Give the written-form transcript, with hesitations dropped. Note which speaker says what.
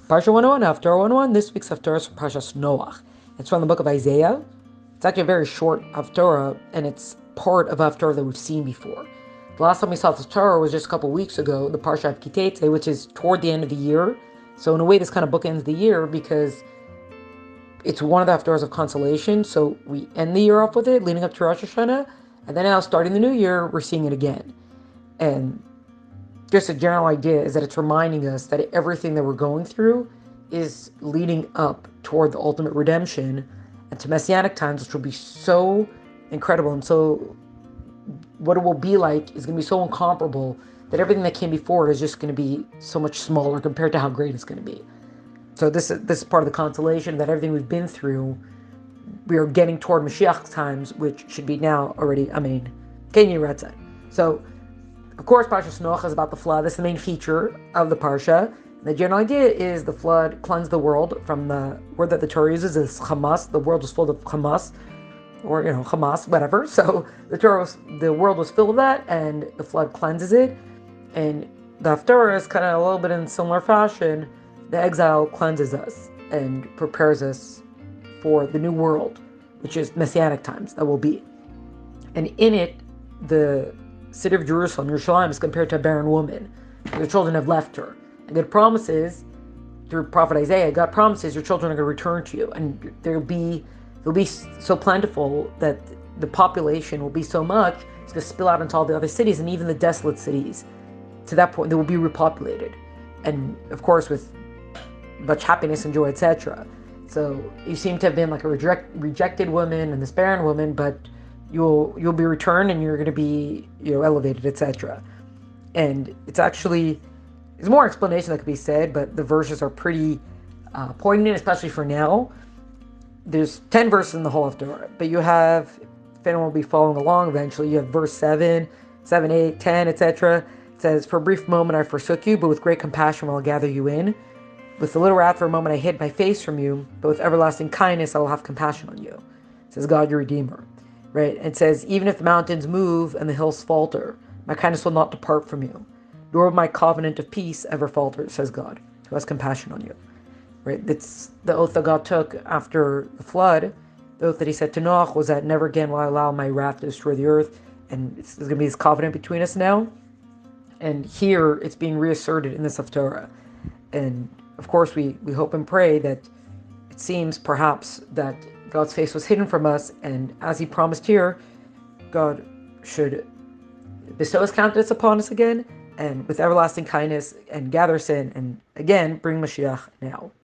Speaker 1: Parsha 101, Haftarah 101. This week's Haftarah is from Parshas Noach. It's from the book of Isaiah. It's actually a very short Haftarah, and it's part of Haftarah that we've seen before. The last time we saw the Haftarah was just a couple weeks ago, the Parsha of Kitete, which is toward the end of the year. So in a way, this kind of bookends the year because it's one of the Haftarahs of consolation. So we end the year off with it, leading up to Rosh Hashanah, and then now starting the new year, we're seeing it again. And just a general idea is that it's reminding us that everything that we're going through is leading up toward the ultimate redemption and to Messianic times, which will be so incredible. And so what it will be like is going to be so incomparable that everything that came before it is just going to be so much smaller compared to how great it's going to be. So this is part of the consolation that everything we've been through, we are getting toward Mashiach times, which should be now already, Kenyan Retzah. So of course, Parshas Noach is about the flood. This is the main feature of the Parsha. The general idea is the flood cleansed the world from the word that the Torah uses is Hamas. The world was full of Hamas, or Hamas, whatever. So the world was filled with that, and the flood cleanses it. And the Haftarah is kind of a little bit in similar fashion. The exile cleanses us and prepares us for the new world, which is Messianic times that will be. And in it, the city of Jerusalem, Yerushalayim, is compared to a barren woman. Your children have left her. And God promises, through prophet Isaiah, God promises your children are going to return to you. And they'll be so plentiful that the population will be so much, it's going to spill out into all the other cities and even the desolate cities. To that point, they will be repopulated. And of course, with much happiness and joy, etc. So you seem to have been like a rejected woman and this barren woman, but you'll be returned and you're going to be elevated, etc. And there's more explanation that could be said, but the verses are pretty poignant, especially for now. There's 10 verses in the whole Haftarah, but you have, if anyone will be following along eventually, you have verse 7, 8, 10, etc. It says, "For a brief moment I forsook you, but with great compassion will I gather you in. With a little wrath for a moment I hid my face from you, but with everlasting kindness I will have compassion on you," says God your Redeemer. Right? It says, "Even if the mountains move and the hills falter, my kindness will not depart from you, nor will my covenant of peace ever falter," says God, who has compassion on you. Right? It's the oath that God took after the flood. The oath that he said to Noach was that never again will I allow my wrath to destroy the earth. And there's going to be this covenant between us now. And here it's being reasserted in this Haftarah. And of course we hope and pray that it seems perhaps that God's face was hidden from us, and as he promised here, God should bestow his countenance upon us again, and with everlasting kindness, and gather us in, and again, bring Mashiach now.